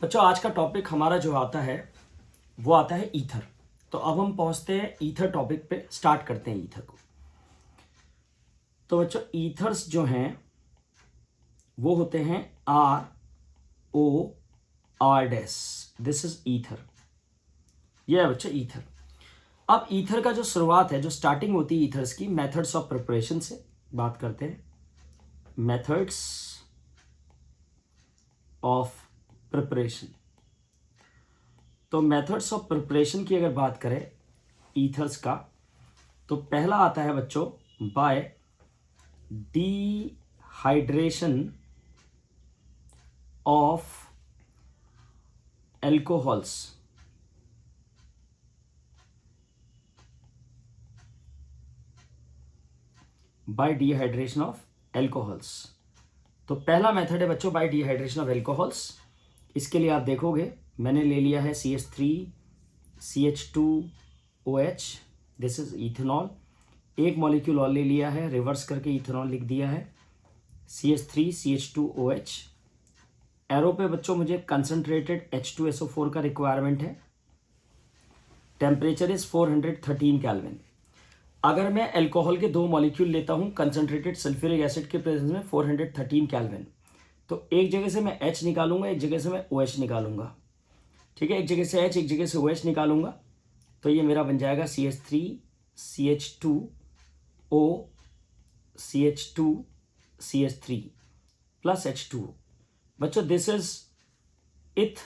बच्चों आज का टॉपिक हमारा जो आता है वो आता है ईथर। तो अब हम पहुंचते हैं ईथर टॉपिक पे, स्टार्ट करते हैं ईथर को। तो बच्चों ईथर्स जो हैं वो होते हैं ROR dash, this is ether. ये है बच्चों ईथर। अब ईथर का जो शुरुआत है, जो स्टार्टिंग होती है ईथर्स की, मेथड्स ऑफ प्रिपरेशन से बात करते हैं। Methods of preparation. तो मेथड्स ऑफ प्रिपरेशन की अगर बात करें ईथर्स का, तो पहला आता है बच्चों bye dehydration of alcohols. Bye dehydration of alcohols. तो पहला मेथड है बच्चों बाय डिहाइड्रेशन ऑफ एल्कोहल्स। इसके लिए आप देखोगे मैंने ले लिया है CH3CH2OH, दिस इज इथेनॉल। एक मॉलिक्यूल और ले लिया है, रिवर्स करके इथेनॉल लिख दिया है, CH3CH2OH। एरो पे बच्चों मुझे कंसंट्रेटेड H2SO4 का रिक्वायरमेंट है। Temperature is 413 kelvin. अगर मैं अल्कोहल के दो मॉलिक्यूल लेता हूं कंसंट्रेटेड सल्फ्यूरिक एसिड के प्रेजेंस में 413 केल्विन, तो एक जगह से मैं H निकालूंगा, एक जगह से मैं OH निकालूंगा। ठीक है, एक जगह से H एक जगह से OH निकालूंगा, तो ये मेरा बन जाएगा CH3CH2O CH2CH3 प्लस H2O। बच्चों दिस इज इथ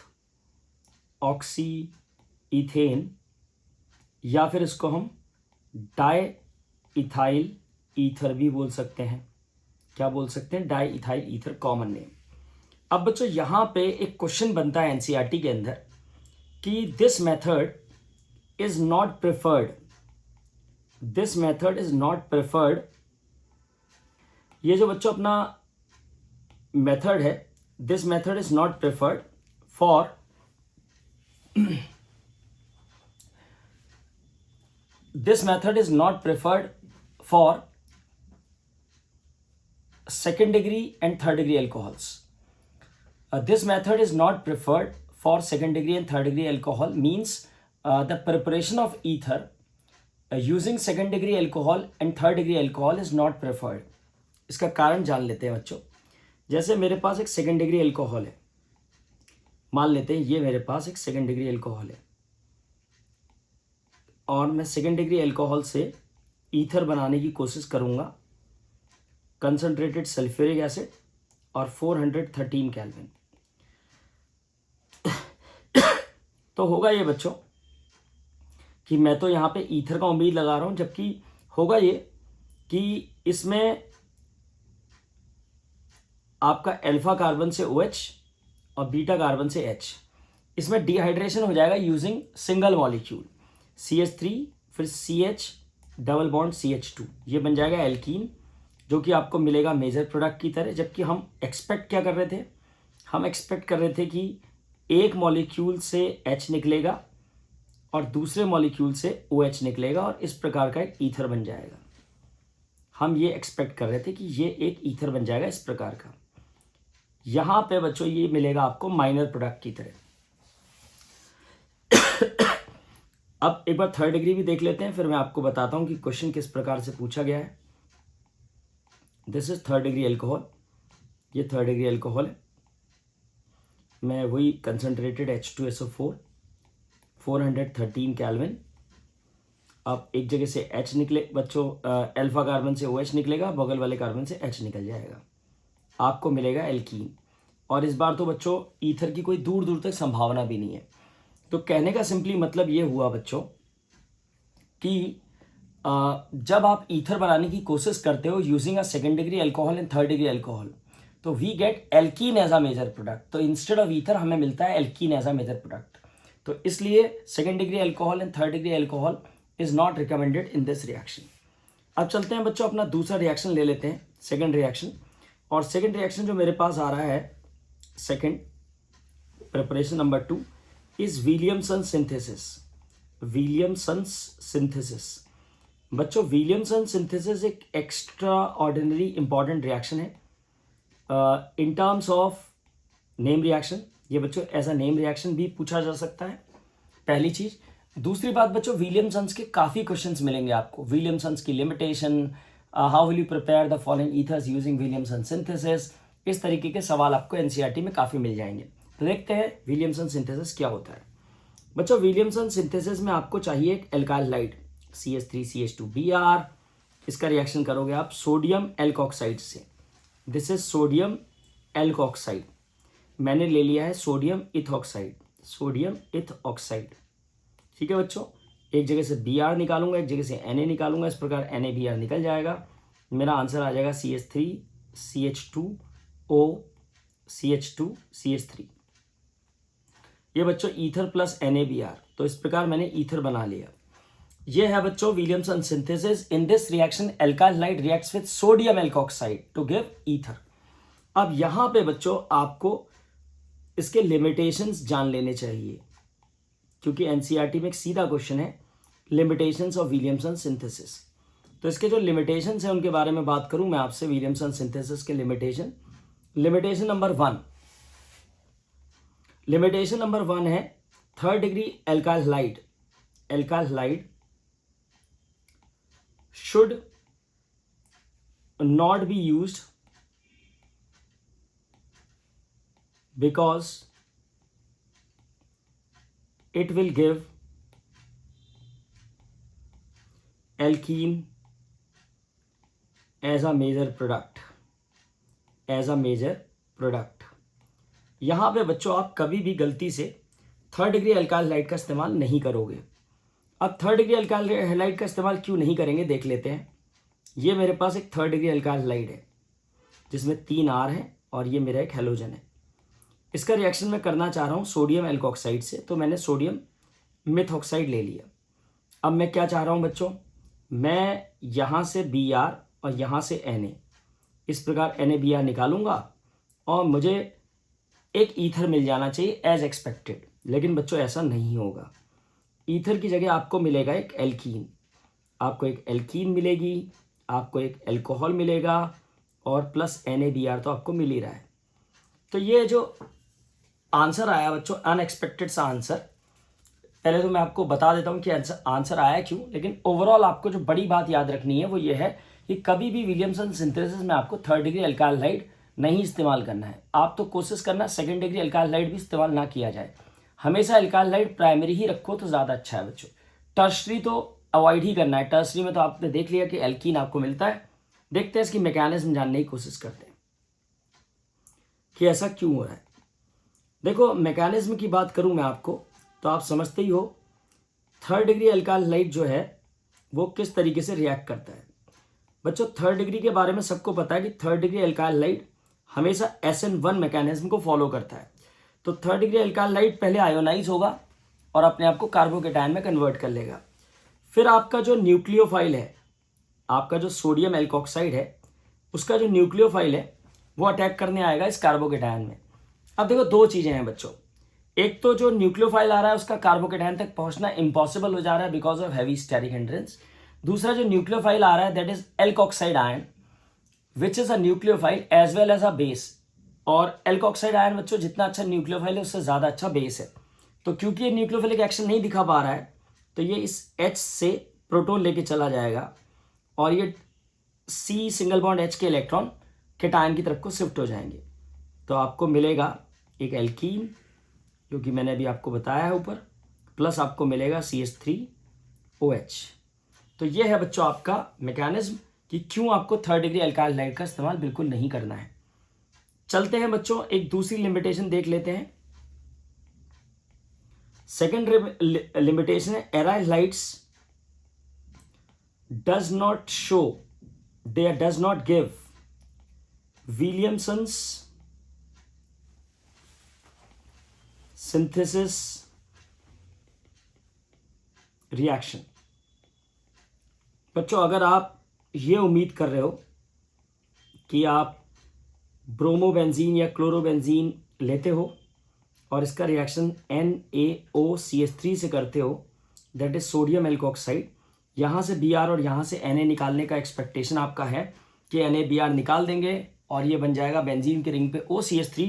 ऑक्सी इथेन, या फिर इसको हम डाई इथाइल ईथर भी बोल सकते हैं। क्या बोल सकते हैं? Di ethyl ether, common name. अब बच्चों यहां पे एक क्वेश्चन बनता है एनसीईआरटी के अंदर कि this method is not preferred, this method is not preferred. ये जो बच्चों अपना मेथड है, this method is not preferred for this method is not preferred for second degree and third degree alcohols. This method is not preferred for second degree and third degree alcohol, means the preparation of ether using second degree alcohol and third degree alcohol is not preferred. इसका कारण जान लेते हैं बच्चों। जैसे मेरे पास एक second degree alcohol है, मान लेते हैं ये मेरे पास एक सेकेंड डिग्री अल्कोहल है, और मैं सेकेंड डिग्री अल्कोहल से ईथर बनाने की कोशिश करूंगा, कंसंट्रेटेड सल्फ्यूरिक एसिड और 413 केल्विन। तो होगा ये बच्चों कि मैं तो यहाँ पे ईथर का उम्मीद लगा रहा हूँ, जबकि होगा ये कि इसमें आपका अल्फा कार्बन से OH और बीटा कार्बन से H, इसमें डिहाइड्रेशन हो जाएगा यूजिंग सिंगल मॉलिक्यूल CH3 फिर CH डबल बॉन्ड CH2, ये बन जाएगा एल्कीन, जो कि आपको मिलेगा मेजर प्रोडक्ट की तरह। जबकि हम एक्सपेक्ट क्या कर रहे थे? हम एक्सपेक्ट कर रहे थे कि एक मॉलिक्यूल से H निकलेगा और दूसरे मॉलिक्यूल से OH निकलेगा और इस प्रकार का एक ईथर बन जाएगा। हम ये एक्सपेक्ट कर रहे थे कि ये एक ईथर बन जाएगा इस प्रकार का। यहाँ पे बच्चों ये मिलेगा आपको माइनर प्रोडक्ट की तरह। अब एक बार थर्ड डिग्री भी देख लेते हैं, फिर मैं आपको बताता हूं कि क्वेश्चन किस प्रकार से पूछा गया है। This is third degree alcohol, ये थर्ड डिग्री अल्कोहल है। मैं वही कंसंट्रेटेड H2SO4 413 केल्विन। अब एक जगह से H निकले बच्चों, अल्फा कार्बन से OH निकलेगा, बगल वाले कार्बन से H निकल जाएगा, आपको मिलेगा एल्कीन। और इस बार तो बच्चों ईथर की कोई दूर दूर तक संभावना भी नहीं है। तो कहने का सिंपली मतलब ये हुआ बच्चों कि जब आप ईथर बनाने की कोशिश करते हो using a second degree alcohol and third degree alcohol, तो we get alkene as a major product. तो इंस्टेड ऑफ ईथर हमें मिलता है alkene as a major product. तो इसलिए second degree alcohol and third degree alcohol is not recommended in this reaction. अब चलते हैं बच्चों अपना दूसरा रिएक्शन ले लेते हैं, सेकेंड रिएक्शन। और सेकेंड रिएक्शन जो मेरे पास आ रहा है, second preparation number 2 is Williamson synthesis. Williamson synthesis बच्चों, विलियमसन सिंथेसिस एक एक्स्ट्रा ऑर्डिनरी इंपॉर्टेंट रिएक्शन है in terms of name reaction, ये बच्चों एज अ नेम रिएक्शन भी पूछा जा सकता है, पहली चीज। दूसरी बात बच्चों, विलियमसन्स के काफ़ी क्वेश्चंस मिलेंगे आपको। विलियमसन्स की limitation, how will you prepare the following ethers using Williamson synthesis, इस तरीके के सवाल आपको एनसीईआरटी में काफ़ी मिल जाएंगे। तो देखते हैं विलियमसन सिंथेसिस क्या होता है। बच्चों विलियमसन सिंथेसिस में आपको चाहिए एक एल्काइल हाइड CH3CH2Br, इसका रिएक्शन करोगे आप सोडियम एल्कोक्साइड से। दिस इज सोडियम एल्कोक्साइड, मैंने ले लिया है सोडियम इथऑक्साइड, सोडियम इथऑक्साइड। ठीक है बच्चों, एक जगह से Br निकालूंगा, एक जगह से Na निकालूंगा, इस प्रकार NaBr निकल जाएगा। मेरा आंसर आ जाएगा CH3CH2O CH2CH3। ये बच्चों ईथर प्लस NaBr, तो इस प्रकार मैंने ईथर बना लिया। ये है बच्चों Williamson synthesis. In this reaction alkyl halide reacts with sodium alkoxide to give ether. अब यहां पे बच्चों आपको इसके लिमिटेशंस जान लेने चाहिए, क्योंकि एनसीईआरटी में एक सीधा क्वेश्चन है लिमिटेशंस ऑफ विलियमसन सिंथेसिस। तो इसके जो लिमिटेशंस हैं उनके बारे में बात करूं मैं आपसे, विलियमसन सिंथेसिस के लिमिटेशन नंबर वन है third degree alkyl hide should not be used because it will give alkene as a major product, यहां पे बच्चों आप कभी भी गलती से थर्ड डिग्री एल्काइल हाइड का इस्तेमाल नहीं करोगे। अब थर्ड डिग्री एल्काइल हाइड का इस्तेमाल क्यों नहीं करेंगे देख लेते हैं। ये मेरे पास एक थर्ड डिग्री एल्काइल हाइड है जिसमें 3 R है और ये मेरा एक हैलोजन है। इसका रिएक्शन मैं करना चाह रहा हूँ सोडियम एल्कोक्साइड से, तो मैंने सोडियम मिथऑक्साइड ले लिया। अब मैं क्या चाह रहा हूँ बच्चों, मैं यहाँ से Br और यहाँ से Na, इस प्रकार NaBr निकालूंगा और मुझे एक ईथर मिल जाना चाहिए एज एक्सपेक्टेड। लेकिन बच्चों ऐसा नहीं होगा, ईथर की जगह आपको मिलेगा एक एल्कीन, आपको एक एल्कीन मिलेगी, आपको एक एल्कोहल मिलेगा और प्लस NaBr तो आपको मिल ही रहा है। तो ये जो आंसर आया बच्चों अनएक्सपेक्टेड सा आंसर, पहले तो मैं आपको बता देता हूँ कि आंसर आया क्यों, लेकिन ओवरऑल आपको जो बड़ी बात याद रखनी है वो ये है कि कभी भी विलियमसन सिंथेसिस में आपको थर्ड डिग्री एल्काइल हाइड नहीं इस्तेमाल करना है। आप तो कोशिश करना सेकेंड डिग्री एल्काइल हाइड भी इस्तेमाल ना किया जाए, हमेशा एल्काइल हाइड प्राइमरी ही रखो तो ज़्यादा अच्छा है बच्चों। टर्शरी तो अवॉइड ही करना है। टर्शरी में तो आपने देख लिया कि एल्कीन आपको मिलता है। देखते हैं इसकी मैकेनिज्म जानने की कोशिश करते हैं कि ऐसा क्यों हो रहा है। देखो मैकेनिज्म की बात करूं मैं आपको तो आप समझते ही हो थर्ड डिग्री एल्काइल हाइड जो है वो किस तरीके से रिएक्ट करता है। बच्चों थर्ड डिग्री के बारे में सबको पता है कि थर्ड डिग्री एल्काइल हाइड हमेशा SN1 मैकेनिज्म को फॉलो करता है। तो थर्ड डिग्री एल्काइल हाइड पहले आयोनाइज होगा और अपने आप को कार्बोकेटायन में कन्वर्ट कर लेगा। फिर आपका जो न्यूक्लियोफाइल है, आपका जो सोडियम एल्कोक्साइड है, उसका जो न्यूक्लियोफाइल है वो अटैक करने आएगा इस कार्बोकेटायन में। अब देखो दो चीज़ें हैं बच्चों, एक तो जो न्यूक्लियोफाइल आ रहा है उसका कार्बोकेटायन तक पहुंचना इम्पॉसिबल हो जा रहा है because of heavy steric hindrance. दूसरा जो न्यूक्लियोफाइल आ रहा है that is alkoxide ion which is a nucleophile as well as a base. और एल्कोक्साइड आयन बच्चों जितना अच्छा न्यूक्लियोफाइल है उससे ज़्यादा अच्छा बेस है। तो क्योंकि ये न्यूक्लियोफिलिक एक्शन नहीं दिखा पा रहा है तो ये इस H से प्रोटॉन लेके चला जाएगा और ये C सिंगल बॉन्ड H के इलेक्ट्रॉन कैटायन की तरफ को शिफ्ट हो जाएंगे। तो आपको मिलेगा एक एल्कीन जो कि मैंने अभी आपको बताया है ऊपर, प्लस आपको मिलेगा CH3OH। तो ये है बच्चों आपका मैकेनिज्म कि क्यों आपको थर्ड डिग्री एल्काइल हाइड का इस्तेमाल बिल्कुल नहीं करना है। चलते हैं बच्चों एक दूसरी लिमिटेशन देख लेते हैं। सेकेंड लिमिटेशन है aryl halides does not show, they does not give Williamson's synthesis reaction. बच्चों अगर आप ये उम्मीद कर रहे हो कि आप ब्रोमोबेंजीन या क्लोरोबेंजीन लेते हो और इसका रिएक्शन NaOCH3 से करते हो दैट इज सोडियम एल्कोक्साइड, यहाँ से Br और यहाँ से Na निकालने का एक्सपेक्टेशन आपका है कि NaBr निकाल देंगे और ये बन जाएगा बेंजीन के रिंग पे OCH3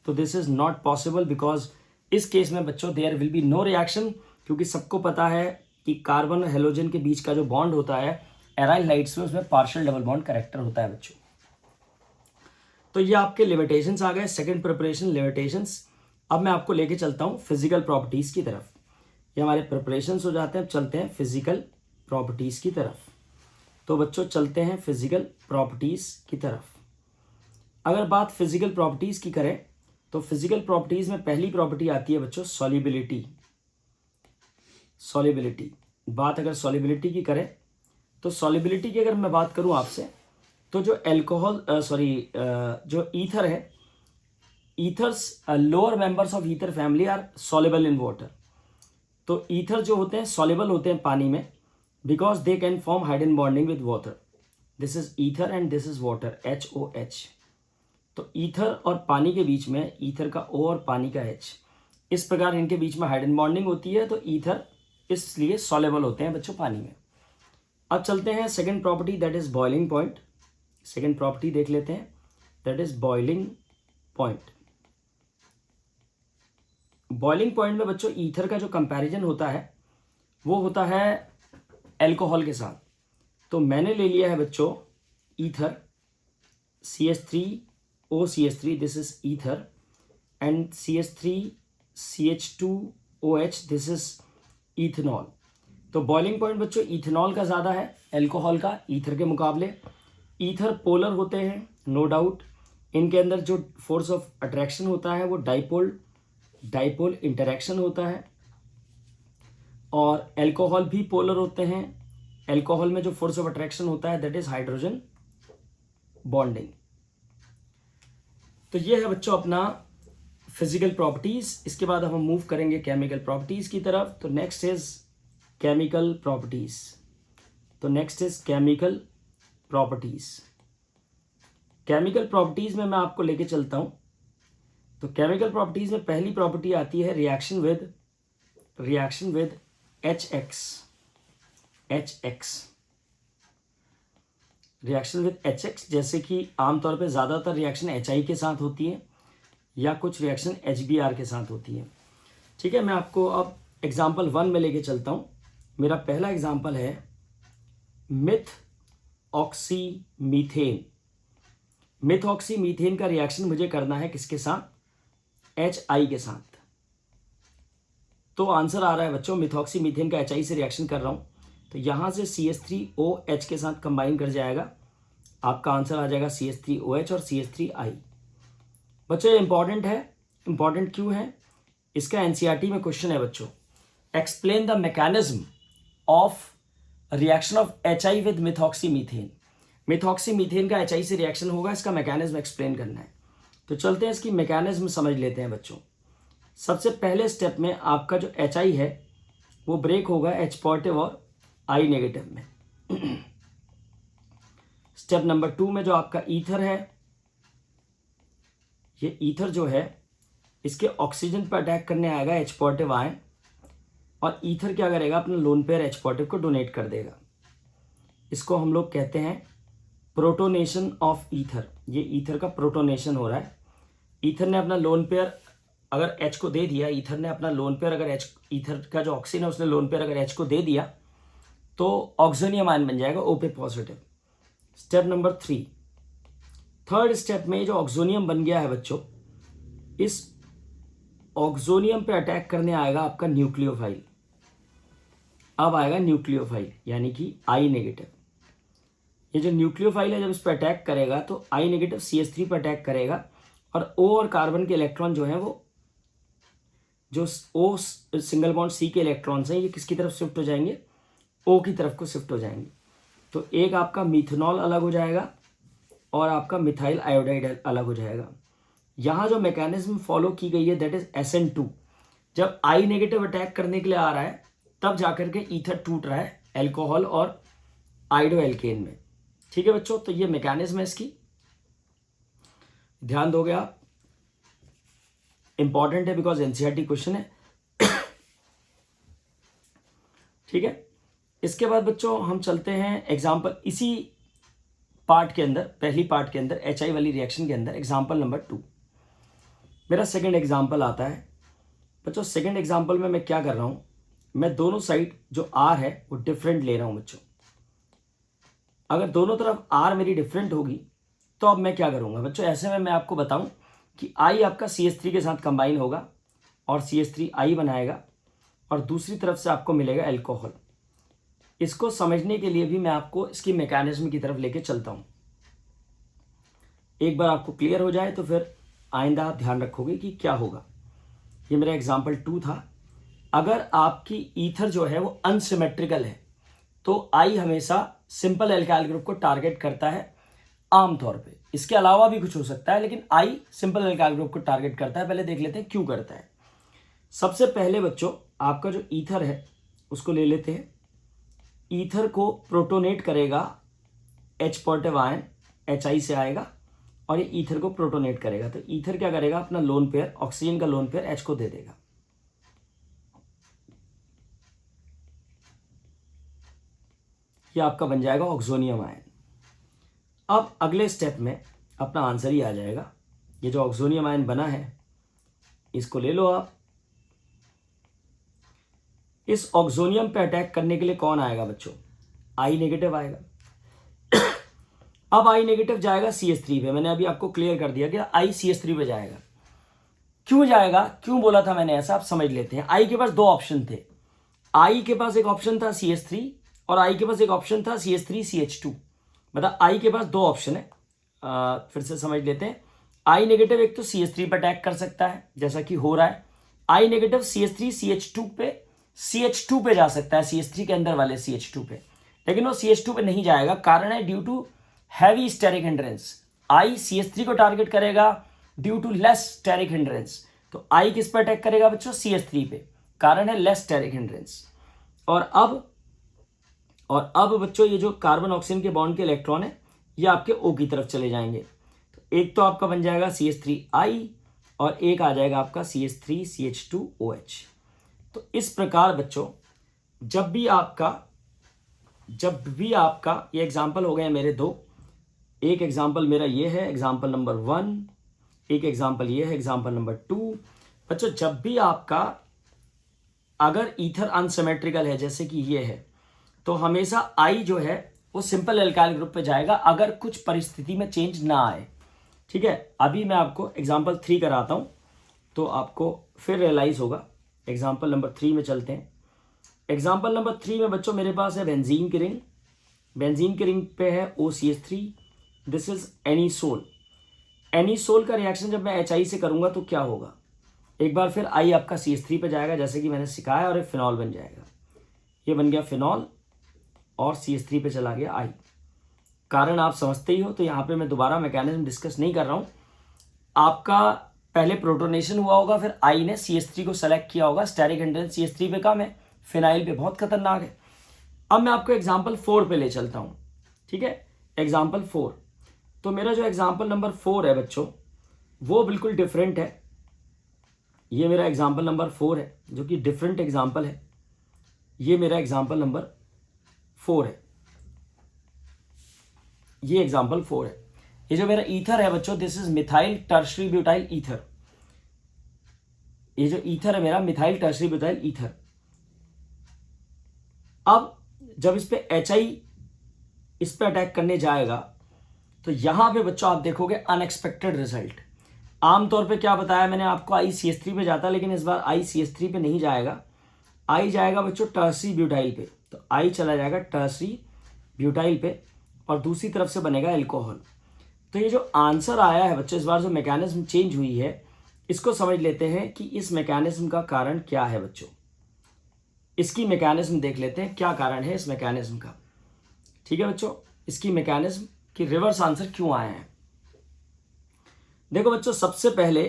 तो this is not possible because इस केस में बच्चों there will be no reaction, क्योंकि सबको पता है कि कार्बन और हेलोजन के बीच का जो बॉन्ड होता है एराइल लाइट्स में, उसमें पार्शियल डबल बॉन्ड कैरेक्टर होता है बच्चों। तो ये आपके लिमिटेशंस आ गए, सेकंड प्रिपरेशन लिमिटेशंस। अब मैं आपको लेके चलता हूँ फिजिकल प्रॉपर्टीज़ की तरफ। ये हमारे प्रिपरेशंस हो जाते हैं, अब चलते हैं फिजिकल प्रॉपर्टीज़ की तरफ। तो बच्चों चलते हैं फिजिकल प्रॉपर्टीज़ की तरफ। अगर बात फिजिकल प्रॉपर्टीज़ की करें तो फिजिकल प्रॉपर्टीज़ में पहली प्रॉपर्टी आती है बच्चों सॉल्युबिलिटी। सॉल्युबिलिटी, बात अगर सॉल्युबिलिटी की करें तो सॉल्युबिलिटी की अगर मैं बात करूं आपसे, तो जो एल्कोहल जो ईथर है, ethers lower members of ether family are soluble in water. तो ईथर जो होते हैं सॉल्युबल होते हैं पानी में because they can form hydrogen bonding with water. This is ether and this is water, HOH। तो ईथर और पानी के बीच में ईथर का O और पानी का H, इस प्रकार इनके बीच में हाइड्रोजन बॉन्डिंग होती है, तो ईथर इसलिए सॉल्युबल होते हैं बच्चों पानी में। अब चलते हैं second property, that is boiling point. Second property देख लेते हैं, that is boiling point. Boiling point में बच्चों ईथर का जो कंपैरिजन होता है वो होता है एल्कोहल के साथ। तो मैंने ले लिया है बच्चों ether, CH3OCH3, this is ether, and CH3CH2OH, this is ethanol. तो बॉइलिंग पॉइंट बच्चों इथेनॉल का ज़्यादा है एल्कोहल का ईथर के मुकाबले। ईथर पोलर होते हैं नो डाउट, इनके अंदर जो फोर्स ऑफ अट्रैक्शन होता है वो डाइपोल इंटरेक्शन होता है, और एल्कोहल भी पोलर होते हैं। एल्कोहल में जो फोर्स ऑफ अट्रैक्शन होता है दैट इज हाइड्रोजन बॉन्डिंग। तो ये है बच्चों अपना फिजिकल प्रॉपर्टीज। इसके बाद हम मूव करेंगे केमिकल प्रॉपर्टीज की तरफ। तो नेक्स्ट इज केमिकल प्रॉपर्टीज। तो next is chemical properties. Chemical properties में मैं आपको लेके चलता हूं। तो केमिकल प्रॉपर्टीज में पहली प्रॉपर्टी आती है reaction with HX। Reaction with HX, जैसे कि आमतौर पे ज़्यादातर रिएक्शन HI के साथ होती है या कुछ रिएक्शन HBr के साथ होती है। ठीक है, मैं आपको अब एग्जाम्पल 1 में लेके चलता हूँ। मेरा पहला एग्जाम्पल है मिथऑक्सीमीथेन। मिथऑक्सीमीथेन का रिएक्शन मुझे करना है किसके साथ? HI के साथ। तो आंसर आ रहा है बच्चों मिथऑक्सीमीथेन का HI से रिएक्शन कर रहा हूँ, तो यहाँ से CH3OH के साथ कंबाइन कर जाएगा, आपका आंसर आ जाएगा CH3OH और CH3I। बच्चों ये इंपॉर्टेंट है। इंपॉर्टेंट क्यों है? इसका NCERT में क्वेश्चन है बच्चों, explain the mechanism of reaction of HI with methoxymethane. Methoxymethane का HI से रिएक्शन होगा, इसका मैकेनिज्म एक्सप्लेन करना है। तो चलते हैं इसकी मैकेनिज्म समझ लेते हैं बच्चों। सबसे पहले स्टेप में आपका जो HI है वो ब्रेक होगा H पॉजिटिव और I नेगेटिव में। स्टेप नंबर 2 में जो आपका ईथर है, ये ईथर जो है इसके ऑक्सीजन पर अटैक करने आएगा H पॉजिटिव आयन, और ईथर क्या करेगा? अपना लोन पेयर H पॉजिटिव को डोनेट कर देगा। इसको हम लोग कहते हैं प्रोटोनेशन ऑफ ईथर। ये ईथर का प्रोटोनेशन हो रहा है। ईथर ने अपना लोन पेयर अगर H को दे दिया, ईथर ने अपना लोन पेयर अगर H, ईथर का जो ऑक्सीजन है उसने लोन पेयर अगर H को दे दिया तो ऑक्सीजनियम आयन बन जाएगा O पे positive. Step number 3, third step में जो ऑक्सोनियम बन गया है बच्चों, इस ऑक्सोनियम पे अटैक करने आएगा आपका न्यूक्लियोफाइल। अब आएगा न्यूक्लियोफाइल यानी कि I नेगेटिव। ये जो न्यूक्लियोफाइल है जब इस पर अटैक करेगा तो I नेगेटिव CH3 पर अटैक करेगा, और O और कार्बन के इलेक्ट्रॉन जो हैं वो जो O सिंगल बॉन्ड C के इलेक्ट्रॉन्स हैं ये किसकी तरफ शिफ्ट हो जाएंगे? O की तरफ को शिफ्ट हो जाएंगे। तो एक आपका मिथेनॉल अलग हो जाएगा और आपका मिथाइल आयोडाइड अलग हो जाएगा। यहाँ जो मैकेनिज्म फॉलो की गई है दैट इज SN2। जब I नेगेटिव अटैक करने के लिए आ रहा है तब जाकर के ईथर टूट रहा है एल्कोहल और आइडो एल्केन में। ठीक है बच्चों, तो ये मैकेनिज्म है इसकी, ध्यान दोगे आप, इंपॉर्टेंट है बिकॉज NCERT क्वेश्चन है। ठीक है, इसके बाद बच्चों हम चलते हैं एग्जाम्पल इसी पार्ट के अंदर, पहली पार्ट के अंदर HI वाली रिएक्शन के अंदर एग्जाम्पल नंबर 2। मेरा सेकंड एग्जांपल आता है बच्चों। सेकंड एग्जांपल में मैं क्या कर रहा हूँ, मैं दोनों साइड जो आर है वो डिफरेंट ले रहा हूँ बच्चों। अगर दोनों तरफ आर मेरी डिफरेंट होगी तो अब मैं क्या करूँगा बच्चों, ऐसे में मैं आपको बताऊँ कि आई आपका CH3 के साथ कंबाइन होगा और CH3 आई बनाएगा और दूसरी तरफ से आपको मिलेगा एल्कोहल। इसको समझने के लिए भी मैं आपको इसकी मैकेनिज्म की तरफ लेके चलता हूँ। एक बार आपको क्लियर हो जाए तो फिर आइंदा आप ध्यान रखोगे कि क्या होगा। ये मेरा एग्जाम्पल 2 था। अगर आपकी ईथर जो है वो अनसिमेट्रिकल है तो आई हमेशा सिंपल एल्काइल ग्रुप को टारगेट करता है आमतौर पे। इसके अलावा भी कुछ हो सकता है लेकिन आई सिंपल एल्काइल ग्रुप को टारगेट करता है। पहले देख लेते हैं क्यों करता है। सबसे पहले बच्चों आपका जो ईथर है उसको ले लेते हैं। ईथर को प्रोटोनेट करेगा H पॉजिटिव आयन, HI से आएगा और ये ईथर को प्रोटोनेट करेगा। तो ईथर क्या करेगा, अपना लोन पेयर ऑक्सीजन का लोन पेयर H को दे देगा। ये आपका बन जाएगा ऑक्सोनियम आयन। अब अगले स्टेप में अपना आंसर ही आ जाएगा। ये जो ऑक्सोनियम आयन बना है इसको ले लो आप। इस ऑक्सोनियम पे अटैक करने के लिए कौन आएगा बच्चों, आई नेगेटिव आएगा। अब आई नेगेटिव जाएगा CH3 पे। मैंने अभी आपको क्लियर कर दिया कि आई CH3 पे जाएगा। क्यों जाएगा, क्यों बोला था मैंने ऐसा, आप समझ लेते हैं। आई के पास दो ऑप्शन थे। आई के पास एक ऑप्शन था CH3 और आई के पास एक ऑप्शन था CH3CH2। मतलब आई के पास दो ऑप्शन है। फिर से समझ लेते हैं। आई नेगेटिव एक तो CH3 पर अटैक कर सकता है जैसा कि हो रहा है। आई नेगेटिव CH3CH2 पे CH2 पे जा सकता है, CH3 के अंदर वाले CH2 पे, लेकिन वो CH2 पे नहीं जाएगा। कारण है due to heavy steric hindrance. I CH3 को टारगेट करेगा due to less steric hindrance. तो आई किस पर अटैक करेगा बच्चों, CH3 पे। कारण है लेस स्टेरिक हिंड्रेंस। और अब बच्चों ये जो कार्बन ऑक्सीजन के बॉन्ड के इलेक्ट्रॉन है ये आपके O की तरफ चले जाएंगे। तो एक तो आपका बन जाएगा CH3I और एक आ जाएगा आपका CH3CH2OH। तो इस प्रकार बच्चों जब भी आपका ये एग्जाम्पल हो गए मेरे दो। एक एग्जाम्पल मेरा ये है एग्जाम्पल नंबर 1, एक एग्जाम्पल ये है एग्जाम्पल नंबर 2। बच्चों जब भी आपका अगर ईथर अनसिमेट्रिकल है जैसे कि ये है तो हमेशा आई जो है वो सिंपल एल्काइल ग्रुप पे जाएगा अगर कुछ परिस्थिति में चेंज ना आए। ठीक है, अभी मैं आपको एग्जाम्पल 3 कराता हूँ तो आपको फिर रियलाइज होगा। एग्जाम्पल नंबर 3 में चलते हैं। एग्जाम्पल नंबर 3 में बच्चों मेरे पास है बेंजीन की रिंग। बेंजीन की रिंग पे है OCH3। This is anisole. Anisole का रिएक्शन जब मैं HI से करूंगा तो क्या होगा, एक बार फिर आई आपका CH3 पे जाएगा जैसे कि मैंने सिखाया और एक फिनॉल बन जाएगा। ये बन गया फिनॉल और CH3 पे चला गया आई। कारण आप समझते ही हो तो यहाँ पे मैं दोबारा मैकेनिज्म डिस्कस नहीं कर रहा हूँ। आपका पहले प्रोटोनेशन हुआ होगा, फिर आई ने CH3 को सेलेक्ट किया होगा। स्टेरिक हिंड्रेंस CH3 पे कम है, फिनाइल पे बहुत खतरनाक है। अब मैं आपको एग्जाम्पल 4 पे ले चलता हूँ। ठीक है, एग्जाम्पल 4। तो मेरा जो एग्जाम्पल नंबर 4 है बच्चों वो बिल्कुल डिफरेंट है। ये मेरा एग्जाम्पल नंबर 4 है जो कि डिफरेंट एग्जाम्पल है। ये मेरा एग्जाम्पल नंबर 4 है। ये एग्जाम्पल 4 है। ये जो मेरा ईथर है बच्चों this is methyl tertiary butyl ether. ये जो ईथर है मेरा मिथाइल टर्शरी ब्यूटाइल ईथर। अब जब इस पे HI इस पे अटैक करने जाएगा तो यहां पे बच्चों आप देखोगे अनएक्सपेक्टेड रिजल्ट। आमतौर पे क्या बताया मैंने आपको, आई CH3 पे जाता, लेकिन इस बार आई CH3 पे नहीं जाएगा। आई जाएगा बच्चों टर्सरी ब्यूटाइल पे। तो आई चला जाएगा टर्सरी ब्यूटाइल पे और दूसरी तरफ से बनेगा एल्कोहल। तो ये जो आंसर आया है बच्चों, इस बार जो मैकेनिज्म चेंज हुई है इसको समझ लेते हैं कि इस मैकेनिज्म का कारण क्या है बच्चों। इसकी मैकेनिज्म देख लेते हैं क्या कारण है इस मैकेनिज्म का। ठीक है बच्चों, इसकी मैकेनिज्म की रिवर्स आंसर क्यों आया है। देखो बच्चों सबसे पहले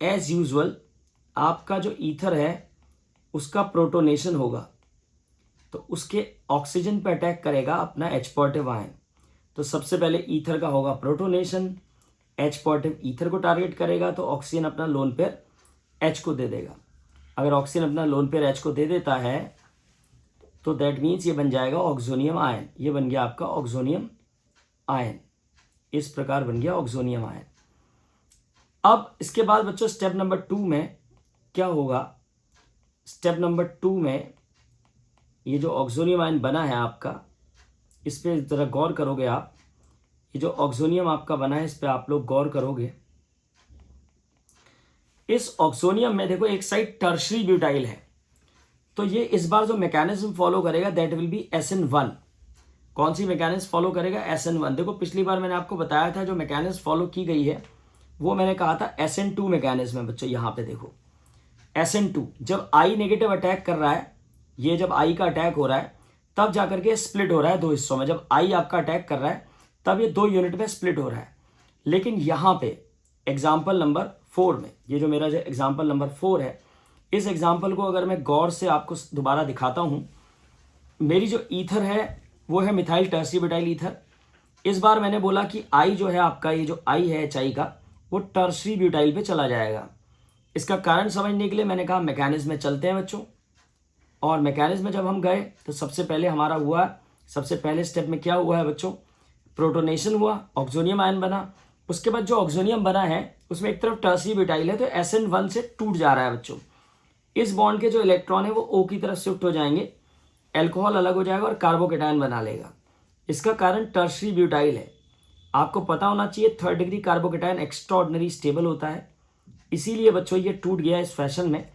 एज यूजुअल आपका जो ईथर है उसका प्रोटोनेशन होगा तो उसके ऑक्सीजन पर अटैक करेगा अपना H पॉजिटिव आयन। तो सबसे पहले ईथर का होगा प्रोटोनेशन, H पॉजिटिव ईथर को टारगेट करेगा तो ऑक्सीजन अपना लोन पेयर H को दे देगा। अगर ऑक्सीजन अपना लोन पेयर H को दे देता है तो दैट मीन्स ये बन जाएगा ऑक्सोनियम आयन। ये बन गया आपका ऑक्सोनियम आयन। इस प्रकार बन गया ऑक्सोनियम आयन। अब इसके बाद बच्चों स्टेप नंबर 2 में क्या होगा, स्टेप नंबर 2 में ये जो ऑक्सोनियम आयन बना है आपका, इस पर ज़रा गौर करोगे आप। ये जो ऑक्सोनियम आपका बना है इस पर आप लोग गौर करोगे। इस ऑक्सोनियम में देखो एक साइड टर्शरी ब्यूटाइल है, तो ये इस बार जो मैकेनिज्म फॉलो करेगा दैट विल बी SN1। कौन सी मैकेनिज्म फॉलो करेगा? SN1। देखो पिछली बार मैंने आपको बताया था जो मैकेनिज्म फॉलो की गई है वो मैंने कहा था SN2 मैकेनिज्म है बच्चों। यहाँ पे देखो SN2 जब I नेगेटिव अटैक कर रहा है, ये जब I का अटैक हो रहा है तब जाकर के स्प्लिट हो रहा है 2 हिस्सों में। जब I आपका अटैक कर रहा है तब ये 2 यूनिट में स्प्लिट हो रहा है। लेकिन यहाँ पे एग्जाम्पल नंबर 4 में, ये जो मेरा जो एग्जाम्पल नंबर 4 है, इस एग्जाम्पल को अगर मैं गौर से आपको दोबारा दिखाता हूँ, मेरी जो ईथर है वो है मिथाइल टर्सरी ब्यूटाइल ईथर। इस बार मैंने बोला कि I जो है आपका, ये जो I है HI का, वो टर्सरी ब्यूटाइल पे चला जाएगा। इसका कारण समझने के लिए मैंने कहा मैकेनिज्म में चलते हैं बच्चों। और मैकेनिज्म में जब हम गए तो सबसे पहले हमारा हुआ, सबसे पहले स्टेप में क्या हुआ है बच्चों? प्रोटोनेशन हुआ, ऑक्सोनियम आयन बना। उसके बाद जो ऑक्सोनियम बना है उसमें एक तरफ टर्सरी ब्यूटाइल है तो SN1 से टूट जा रहा है बच्चों। इस बॉन्ड के जो इलेक्ट्रॉन है वो O की तरफ शिफ्ट हो जाएंगे, एल्कोहल अलग हो जाएगा और कार्बोकेटायन बना लेगा। इसका कारण टर्सरी ब्यूटाइल है। आपको पता होना चाहिए 3rd degree carbocation extraordinary stable होता है, इसीलिए बच्चों ये टूट गया इस फैशन में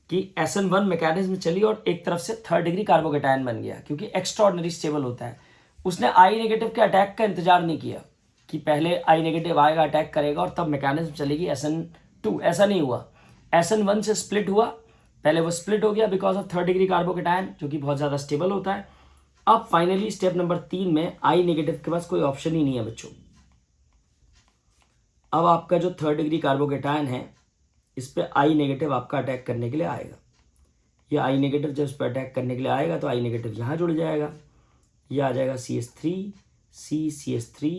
कि SN1 मैकेनिज्म चली और एक तरफ से 3rd डिग्री कार्बोकेटायन बन गया, क्योंकि एक्स्ट्राऑर्डिनरी स्टेबल होता है। उसने I नेगेटिव के अटैक का इंतजार नहीं किया कि पहले I नेगेटिव आएगा, अटैक करेगा और तब मैकेनिज्म चलेगी SN2। ऐसा नहीं हुआ। SN1 से स्प्लिट हुआ, पहले वो स्प्लिट हो गया because of 3rd degree carbocation जो कि बहुत ज़्यादा स्टेबल होता है। अब फाइनली स्टेप नंबर 3 में I नेगेटिव के पास कोई ऑप्शन ही नहीं है बच्चों। अब आपका जो 3rd डिग्री कार्बोकेटायन है इस पे I नेगेटिव आपका अटैक करने के लिए आएगा। ये I नेगेटिव जब इस पर अटैक करने के लिए आएगा तो I नेगेटिव यहाँ जुड़ जाएगा, ये आ जाएगा CH3 CCH3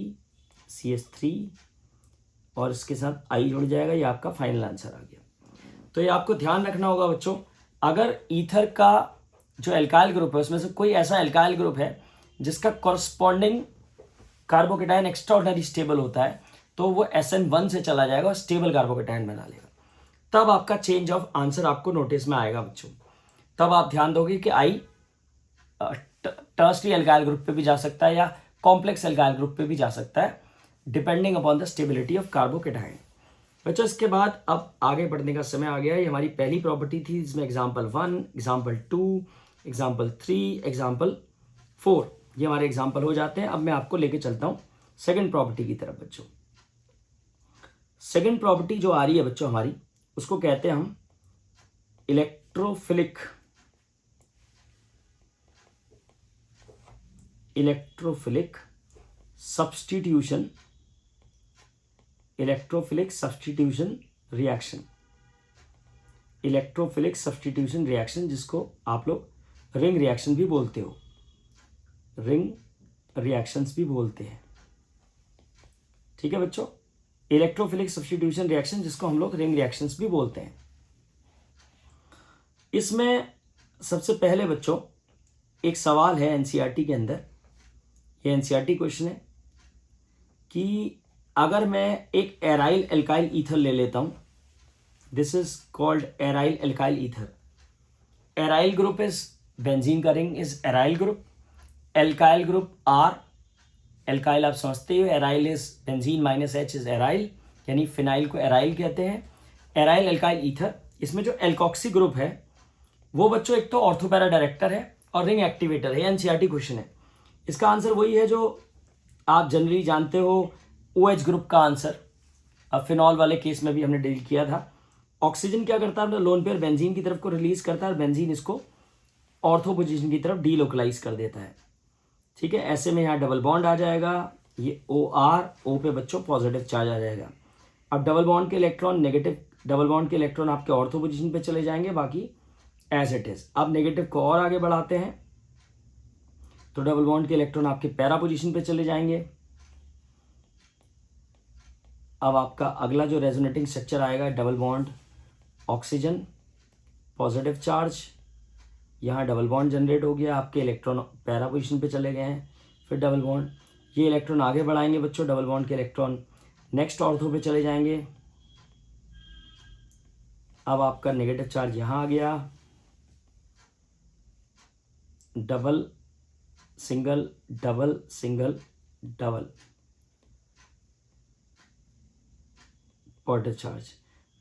CH3 और इसके साथ I जुड़ जाएगा। ये आपका फाइनल आंसर आ गया। तो ये आपको ध्यान रखना होगा बच्चों, अगर ईथर का जो एल्काइल ग्रुप है उसमें से कोई ऐसा एल्काइल ग्रुप है जिसका कॉरस्पॉन्डिंग कार्बोकेटायन एक्स्ट्राऑर्डिनरी स्टेबल होता है तो वो SN1 से चला जाएगा और स्टेबल कार्बोकेटायन बना लेगा। तब आपका चेंज ऑफ आंसर आपको नोटिस में आएगा बच्चों। तब आप ध्यान दोगे कि I टर्सरी एल्काइल ग्रुप पे भी जा सकता है या कॉम्प्लेक्स एल्काइल ग्रुप पे भी जा सकता है, depending upon the stability of carbocation. बच्चों इसके बाद अब आगे बढ़ने का समय आ गया है। ये हमारी पहली प्रॉपर्टी थी, इसमें एग्जाम्पल 1, एग्जाम्पल 2, एग्जाम्पल 3, एग्जाम्पल 4 ये हमारे एग्जाम्पल हो जाते हैं। अब मैं आपको लेके चलता हूँ सेकंड प्रॉपर्टी की तरफ बच्चों। सेकंड प्रॉपर्टी जो आ रही है बच्चों हमारी, उसको कहते हैं हम electrophilic substitution reaction. Electrophilic substitution reaction जिसको आप लोग रिंग रिएक्शन भी बोलते हो, रिंग रिएक्शंस भी बोलते हैं। ठीक है बच्चों, इलेक्ट्रोफिलिक सब्स्टिट्यूशन रिएक्शन जिसको हम लोग रिंग रिएक्शंस भी बोलते हैं। इसमें सबसे पहले बच्चों एक सवाल है एनसीईआरटी के अंदर, ये एनसीईआरटी क्वेश्चन है कि अगर मैं एक एराइल एल्काइल ईथर ले लेता हूं, this is called aryl alkyl ether. Aryl group is benzene का ring is aryl group, alkyl group R, alkyl आप समझते हो, aryl is benzene minus H is aryl, यानी फिनाइल को एराइल कहते हैं। एराइल एल्काइल ईथर, इसमें जो एल्कोक्सी ग्रुप है वो बच्चों एक तो ऑर्थोपैरा डायरेक्टर है और रिंग एक्टिवेटर है। एनसीईआरटी क्वेश्चन है, इसका आंसर वही है जो आप जनरली जानते हो, OH ग्रुप का आंसर। अब फिनॉल वाले केस में भी हमने डील किया था। ऑक्सीजन क्या करता है, लोन पेयर बेंजीन की तरफ को रिलीज करता है और बेंजीन इसको ऑर्थो पोजीशन की तरफ डीलोकलाइज कर देता है। ठीक है, ऐसे में यहाँ डबल बॉन्ड आ जाएगा, ये OR, O पे बच्चों पॉजिटिव चार्ज आ जाएगा। अब डबल बॉन्ड के इलेक्ट्रॉन नेगेटिव, डबल बॉन्ड के इलेक्ट्रॉन आपके ऑर्थो पोजीशन पे चले जाएंगे, बाकी एज इट इज। अब नेगेटिव को और आगे बढ़ाते हैं तो डबल बॉन्ड के इलेक्ट्रॉन आपके पैरा पोजीशन पे चले जाएंगे। अब आपका अगला जो रेजोनेटिंग स्ट्रक्चर आएगा, double bond oxygen positive charge, यहाँ डबल बॉन्ड जनरेट हो गया, आपके इलेक्ट्रॉन पैरा पोजीशन पे चले गए हैं। फिर डबल बॉन्ड, ये इलेक्ट्रॉन आगे बढ़ाएंगे बच्चों, डबल बॉन्ड के इलेक्ट्रॉन नेक्स्ट ऑर्थो पे चले जाएंगे, अब आपका नेगेटिव चार्ज यहाँ आ गया, double single double single double positive charge.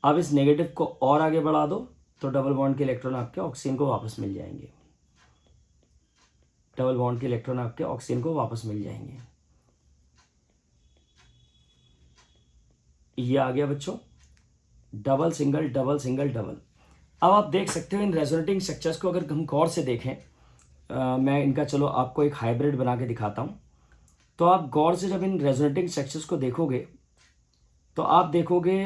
अब इस नेगेटिव को और आगे बढ़ा दो तो डबल बॉन्ड के इलेक्ट्रॉन आपके ऑक्सीजन को वापस मिल जाएंगे, डबल बॉन्ड के इलेक्ट्रॉन आपके ऑक्सीजन को वापस मिल जाएंगे। ये आ गया बच्चों double single double single double. अब आप देख सकते हो इन रेजोनेटिंग स्ट्रक्चर्स को अगर हम गौर से देखें, मैं इनका चलो आपको एक हाइब्रिड बना के दिखाता हूँ। तो आप गौर से जब इन रेजोनेटिंग स्ट्रक्चर्स को देखोगे तो आप देखोगे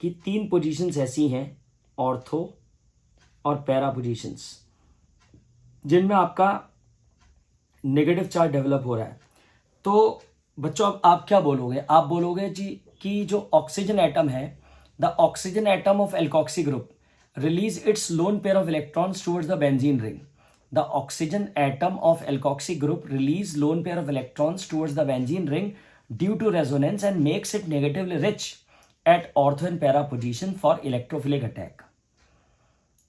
कि 3 पोजीशंस ऐसी हैं, ऑर्थो और पैरा पोजीशंस, जिनमें आपका नेगेटिव चार्ज डेवलप हो रहा है। तो बच्चों अब आप क्या बोलोगे? आप बोलोगे जी कि जो ऑक्सीजन एटम है, the oxygen atom of alkoxy group release its lone pair of electrons towards the benzene ring. The oxygen atom of alkoxy group release lone pair of electrons towards the benzene ring due to resonance and makes it negatively rich at ortho and para position for electrophilic attack.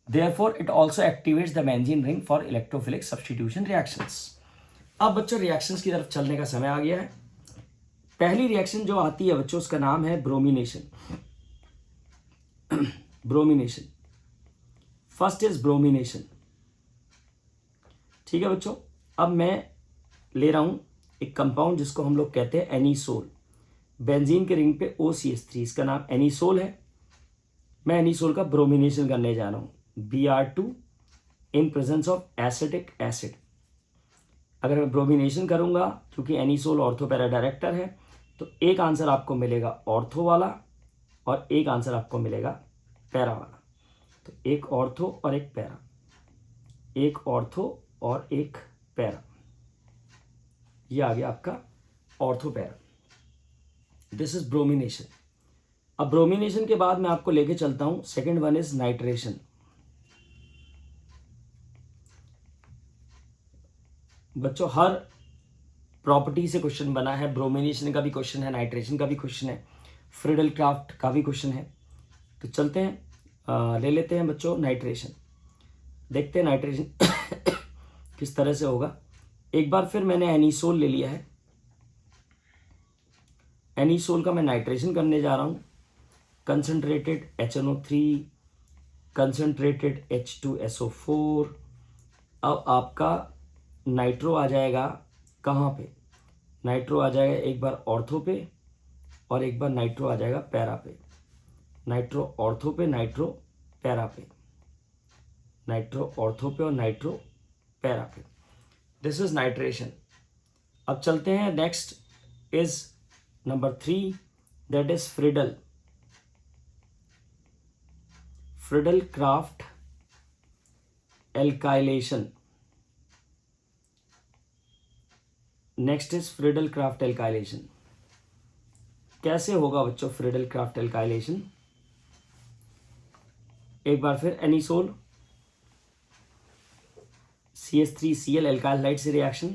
Therefore, it also activates the benzene ring for electrophilic substitution reactions. अब बच्चों reactions की तरफ चलने का समय आ गया है। पहली रिएक्शन जो आती है बच्चों उसका नाम है bromination. Bromination, first is bromination. ठीक है बच्चों, अब मैं ले रहा हूं एक कंपाउंड जिसको हम लोग कहते हैं एनीसोल। बेंजीन के रिंग पे OCH3, इसका नाम एनीसोल है। मैं एनीसोल का ब्रोमिनेशन करने जा रहा हूँ, Br2 in presence of acetic acid. अगर मैं ब्रोमिनेशन करूँगा, क्योंकि एनीसोल ऑर्थो पैरा डायरेक्टर है, तो एक आंसर आपको मिलेगा ऑर्थो वाला और एक आंसर आपको मिलेगा पैरा वाला। तो एक ऑर्थो और एक पैरा, एक ऑर्थो और एक पैरा, ये आ गया आपका ortho para. This is bromination. अब ब्रोमिनेशन के बाद मैं आपको लेके चलता हूं, सेकेंड वन इज नाइट्रेशन। बच्चों हर प्रॉपर्टी से क्वेश्चन बना है, ब्रोमिनेशन का भी क्वेश्चन है, नाइट्रेशन का भी क्वेश्चन है, फ्रिडल क्राफ्ट का भी क्वेश्चन है। तो चलते हैं, ले लेते हैं बच्चों नाइट्रेशन, देखते हैं नाइट्रेशन किस तरह से होगा। एक बार फिर मैंने एनीसोल ले लिया है, एनीसोल का मैं नाइट्रेशन करने जा रहा हूँ। Concentrated HNO3, concentrated H2SO4। अब आपका नाइट्रो आ जाएगा कहाँ पे? नाइट्रो आ जाएगा एक बार ऑर्थो पे और एक बार नाइट्रो आ जाएगा पैरा पे। नाइट्रो ऑर्थो पे, नाइट्रो पैरा पे, नाइट्रो ऑर्थो पे और नाइट्रो पैरा पे। This is nitration. अब चलते हैं, next is number 3, that is Friedel. Friedel Crafts alkylation. Next is Friedel Crafts alkylation. कैसे होगा बच्चों फ्रिडल क्राफ्ट एल्काइलेशन? एक बार फिर एनीसोल CH3Cl एल्काइल हाइड्राइड से reaction,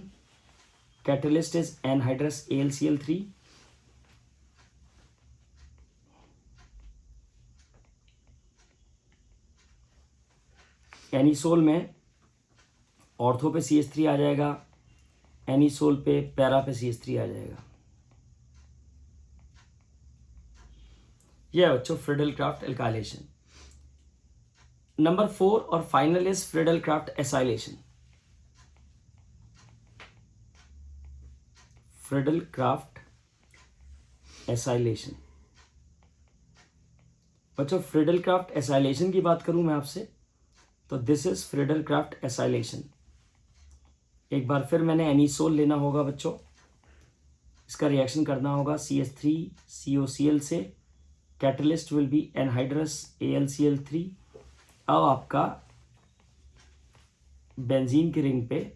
catalyst is anhydrous AlCl3। Anisole में ऑर्थो पे CH3 आ जाएगा, एनीसोल पे पैरा पे CH3 आ जाएगा। यह बच्चों फ्रिडल क्राफ्ट एल्काइलेशन। नंबर 4 और final is Friedel Crafts acylation. Friedel Crafts acylation. बच्चों फ्रिडल क्राफ्ट एसाइलेशन की बात करूं मैं आपसे, तो this is Friedel Crafts acylation. एक बार फिर मैंने एनीसोल लेना होगा बच्चों, इसका रिएक्शन करना होगा CH3COCl से, catalyst will be anhydrous AlCl3। अब आपका बेंजीन के रिंग पे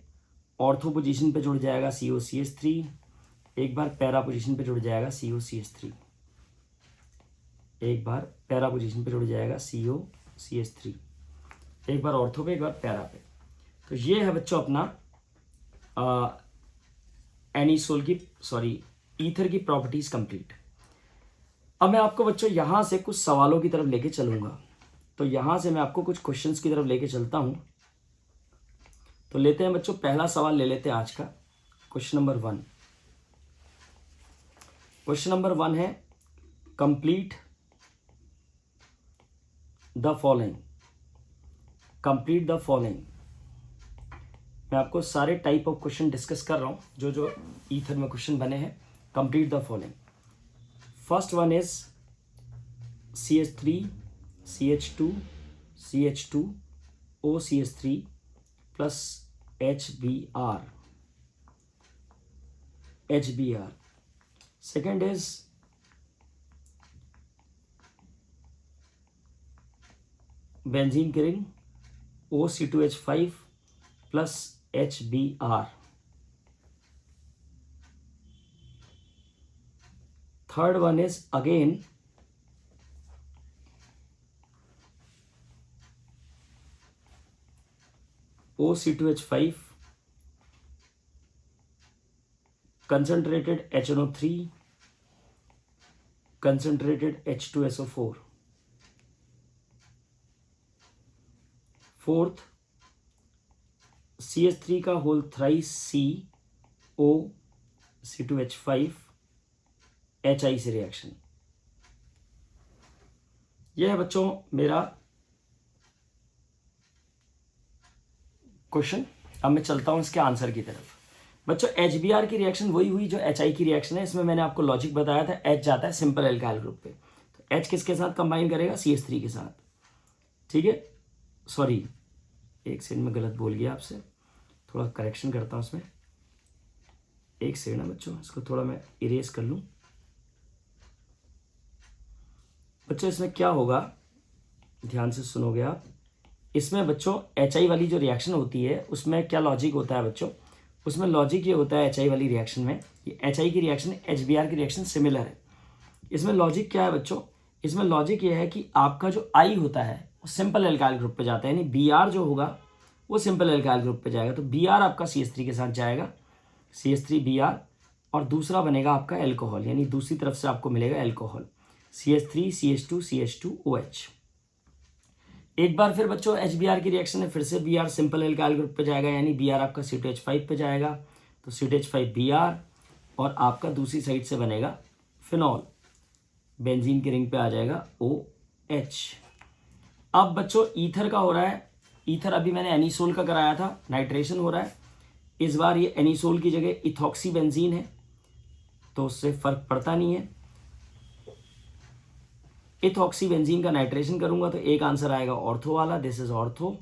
ऑर्थो पोजीशन पे जुड़ जाएगा COCH3, एक बार पैरा पोजीशन पे जुड़ जाएगा COCH3, एक बार पैरा पोजीशन पे जुड़ जाएगा COCH3, एक बार ऑर्थो पे एक बार पैरा पे। तो ये है बच्चों अपना एनीसोल की ईथर की प्रॉपर्टीज कंप्लीट। अब मैं आपको बच्चों यहां से कुछ सवालों की तरफ लेके चलूंगा। तो यहाँ से मैं आपको कुछ क्वेश्चंस की तरफ लेके चलता हूँ। तो लेते हैं बच्चों, पहला सवाल ले लेते हैं आज का, क्वेश्चन नंबर 1। क्वेश्चन नंबर 1 है complete the following. Complete the following. मैं आपको सारे टाइप ऑफ क्वेश्चन डिस्कस कर रहा हूँ जो जो ईथर में क्वेश्चन बने हैं। Complete the following. First one is CH3 CH2 CH2 OCH3 plus HBr। Second is benzene की ring OC2H5 plus HBr। Third one is again OC2H5 concentrated HNO3 concentrated H2SO4। Fourth CH3 का होल थ्राइस CO C2H5 HI से reaction. यह है बच्चों मेरा question. अब मैं चलता हूं इसके आंसर की तरफ। बच्चों HBr की रिएक्शन वही हुई जो HI की रिएक्शन है। इसमें मैंने आपको लॉजिक बताया था, H जाता है सिंपल एल्काइल ग्रुप पे, तो H किसके साथ कंबाइन करेगा? CH3 के साथ। ठीक है, सॉरी एक सेकंड में गलत बोल गया आपसे, थोड़ा करेक्शन करता हूँ इसमें। एक सेकंड है बच्चों, इसको थोड़ा मैं इरेज कर लूँ। बच्चों इसमें क्या होगा, ध्यान से सुनोगे आप। इसमें बच्चों HI वाली जो रिएक्शन होती है उसमें क्या लॉजिक होता है बच्चों? उसमें लॉजिक ये होता है HI वाली रिएक्शन में, ये HI की रिएक्शन HBr की रिएक्शन सिमिलर है। इसमें लॉजिक क्या है बच्चों? इसमें लॉजिक ये है कि आपका जो I होता है वो सिंपल एल्काइल ग्रुप पे जाता है, यानी Br जो होगा वो सिंपल एल्काइल ग्रुप पे जाएगा। तो Br आपका CH3 के साथ जाएगा, CH3Br, और दूसरा बनेगा आपका एल्कोहल, यानी दूसरी तरफ से आपको मिलेगा एल्कोहल CH3 CH2 CH2OH। एक बार फिर बच्चों HBr की रिएक्शन है, फिर से Br सिंपल एल्काइल ग्रुप पे जाएगा, यानी Br आपका C2H5 पे जाएगा, तो C2H5Br, और आपका दूसरी साइड से बनेगा फिनॉल, बेंजीन की रिंग पे आ जाएगा OH। अब बच्चों ईथर का हो रहा है, ईथर अभी मैंने एनिसोल का कराया था, नाइट्रेशन हो रहा है। इस बार ये एनिसोल की जगह इथॉक्सी बेंजीन है, तो उससे फर्क पड़ता नहीं है। इथॉक्सी बेंजीन का नाइट्रेशन करूंगा तो एक आंसर आएगा ऑर्थो वाला, दिस इज ऑर्थो,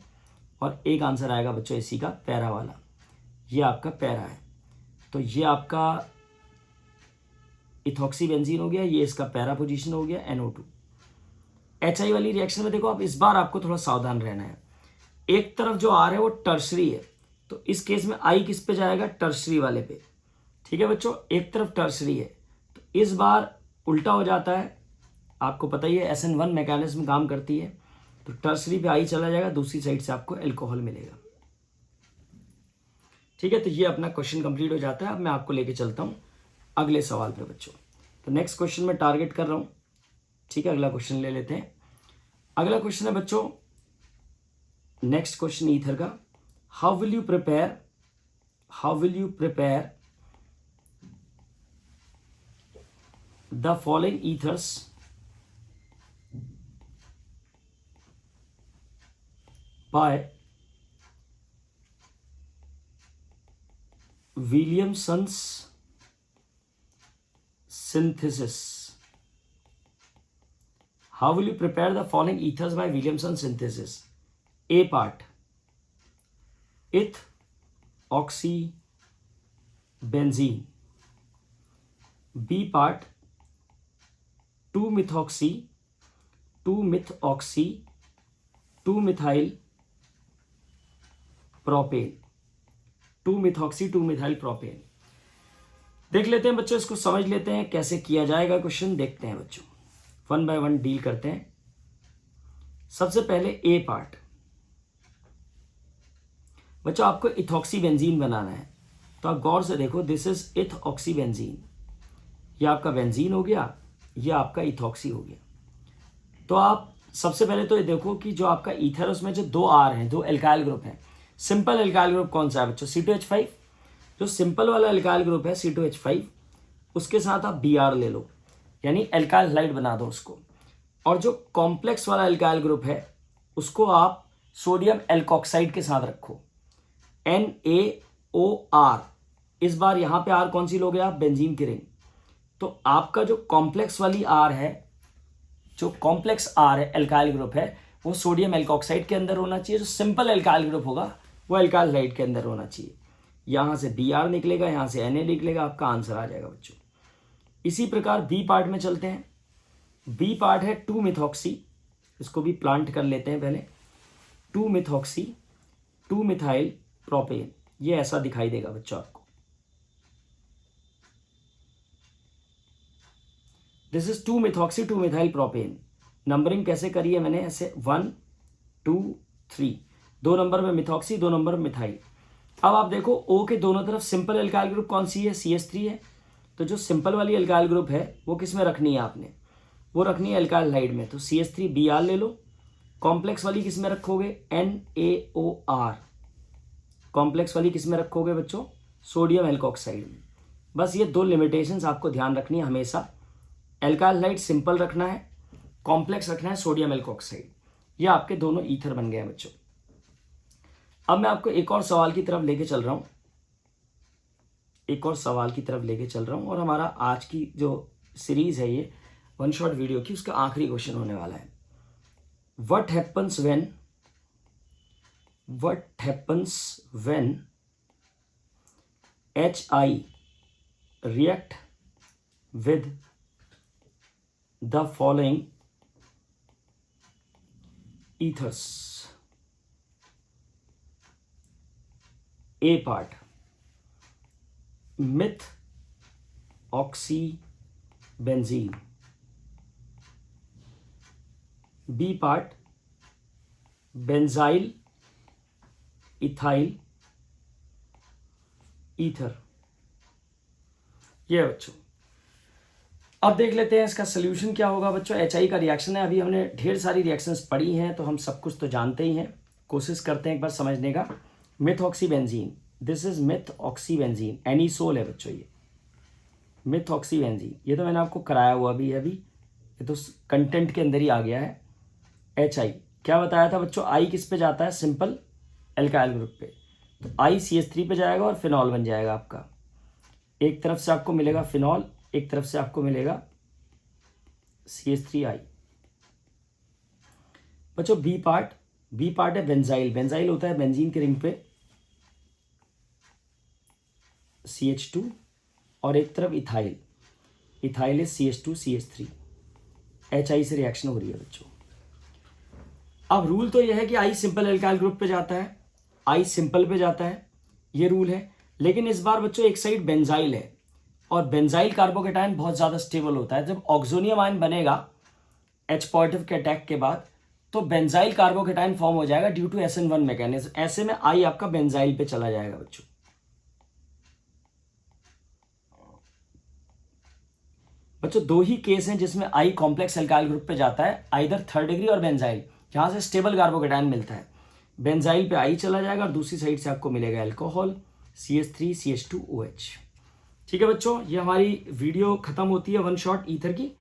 और एक आंसर आएगा बच्चों इसी का पैरा वाला, ये आपका पैरा है। तो ये आपका इथॉक्सी बेंजीन हो गया, ये इसका पैरा पोजीशन हो गया NO2। HI वाली रिएक्शन में देखो आप, इस बार आपको थोड़ा सावधान रहना है। एक तरफ जो R है वो टर्शरी है, तो इस केस में I किस पे जाएगा? टर्शरी वाले पे। ठीक है बच्चों, एक तरफ टर्शरी है, तो इस बार उल्टा हो जाता है। आपको पता ही है SN1 मैकेनिज्म काम करती है, तो टर्शरी पे I चला जाएगा, दूसरी साइड से आपको एल्कोहल मिलेगा। ठीक है, तो ये अपना क्वेश्चन कंप्लीट हो जाता है। अब मैं आपको लेके चलता हूँ अगले सवाल पे बच्चों। तो नेक्स्ट क्वेश्चन में टारगेट कर रहा हूँ। ठीक है, अगला क्वेश्चन ले लेते हैं। अगला क्वेश्चन है बच्चों, नेक्स्ट क्वेश्चन ईथर का, how will you prepare the following ethers by Williamson's synthesis? How will you prepare the following ethers by Williamson's synthesis? A part, eth oxy benzene. B part, 2-methoxy 2-methyl propane, 2-methoxy 2-methyl propane. देख लेते हैं बच्चों, इसको समझ लेते हैं कैसे किया जाएगा क्वेश्चन, देखते हैं बच्चों, वन बाय वन डील करते हैं। सबसे पहले ए पार्ट। बच्चों आपको इथॉक्सी बेंजीन बनाना है, तो आप गौर से देखो, दिस इज इथऑक्सी बेंजीन, ये आपका बेंजीन हो गया, ये आपका इथॉक्सी हो गया। तो आप सबसे पहले तो ये देखो कि जो आपका ईथर है उसमें जो 2 R हैं, 2 एल्काइल ग्रुप हैं। सिंपल एल्काइल ग्रुप कौन सा है बच्चों? C2H5। जो सिंपल वाला एल्काइल ग्रुप है C2H5, उसके साथ आप Br ले लो, यानी एल्काइल हाइड बना दो उसको। और जो कॉम्प्लेक्स वाला एल्काइल ग्रुप है उसको आप सोडियम एल्कोक्साइड के साथ रखो, NaOR। इस बार यहाँ पे R कौन सी लोगे आप? बेंजीन की रिंग। तो आपका जो कॉम्प्लेक्स वाली R है, जो कॉम्प्लेक्स R है, एल्काइल ग्रुप है, वो सोडियम एल्कोक्साइड के अंदर होना चाहिए। जो सिंपल एल्काइल ग्रुप होगा वो एल्काइल हाइड के अंदर होना चाहिए। यहाँ से Br निकलेगा, यहाँ से Na निकलेगा, आपका आंसर आ जाएगा बच्चों। इसी प्रकार बी पार्ट में चलते हैं। बी पार्ट है 2-मिथॉक्सी, इसको भी प्लांट कर लेते हैं पहले। 2-मिथॉक्सी 2-मिथाइल प्रोपेन, ये ऐसा दिखाई देगा बच्चों आपको। This is two methoxy two methyl propane. Numbering कैसे करी है मैंने? ऐसे 1 2 3, 2 नंबर में मिथॉक्सी, 2 नंबर में मिथाइल। अब आप देखो O के दोनों तरफ सिंपल एल्काइल ग्रुप कौन सी है? CH3 है। तो जो सिंपल वाली एल्काइल ग्रुप है वो किस में रखनी है आपने? वो रखनी है एल्काइल हाइड में। तो CH3Br ले लो। कॉम्प्लेक्स वाली किस में रखोगे? NaOR। कॉम्प्लेक्स वाली किस में रखोगे बच्चों? सोडियम एल्कोक्साइड में। बस ये 2 लिमिटेशंस आपको ध्यान रखनी है हमेशा। एल्काइल हाइड सिंपल रखना है, कॉम्प्लेक्स रखना है सोडियम एल्कोक्साइड। ये आपके दोनों ईथर बन गए हैं बच्चों। अब मैं आपको एक और सवाल की तरफ लेके चल रहा हूँ, और हमारा आज की जो सीरीज है ये वन शॉट वीडियो की, उसका आखिरी क्वेश्चन होने वाला है। What happens when HI react with the following ethers? A part methoxybenzene, B part benzyl ethyl ether। ये बच्चों अब देख लेते हैं इसका सोल्यूशन क्या होगा बच्चों। HI का रिएक्शन है, अभी हमने ढेर सारी रिएक्शंस पढ़ी हैं तो हम सब कुछ तो जानते ही हैं। कोशिश करते हैं एक बार समझने का। मिथऑक्सीबेंजीन, दिस इज मिथऑक्सीबेंजीन, एनीसोल है बच्चों ये। मिथऑक्सीबेंजीन ये तो मैंने आपको कराया हुआ भी है, अभी ये तो कंटेंट के अंदर ही आ गया है। HI क्या बताया था बच्चों? I किस पे जाता है? सिंपल एल्काइल ग्रुप पे। तो I CH3 पे जाएगा और फिनॉल बन जाएगा आपका। एक तरफ से आपको मिलेगा फिनॉल, एक तरफ से आपको मिलेगा CH3I। बच्चों बी पार्ट है बेंजाइल। बेंजाइल होता है बेंजीन की रिंग पे CH2, और एक तरफ इथाइल है CH2 CH3। HI से रिएक्शन हो रही है बच्चों। अब रूल तो यह है कि I सिंपल एल्काइल ग्रुप पे जाता है, I सिंपल पे जाता है, ये रूल है। लेकिन इस बार बच्चों एक साइड बेंजाइल है, और बेंजाइल कार्बोकेटायन बहुत ज़्यादा स्टेबल होता है। जब ऑक्सोनियम आयन बनेगा H पॉजिटिव के अटैक के बाद, तो बेंजाइल कार्बोकेटायन फॉर्म हो जाएगा ड्यू टू SN1 मैकेनिज्म। ऐसे में I आपका बेंजाइल पे चला जाएगा बच्चों। बच्चों 2 ही केस हैं जिसमें I कॉम्प्लेक्स एल्काइल ग्रुप पे जाता है, आइदर 3rd डिग्री और बेंजाइल, जहां से स्टेबल कार्बोकेटायन मिलता है। बेंजाइल पे I चला जाएगा और दूसरी साइड से आपको मिलेगा अल्कोहल CH3 CH2OH। ठीक है बच्चों, ये हमारी वीडियो खत्म होती है वन शॉट ईथर की।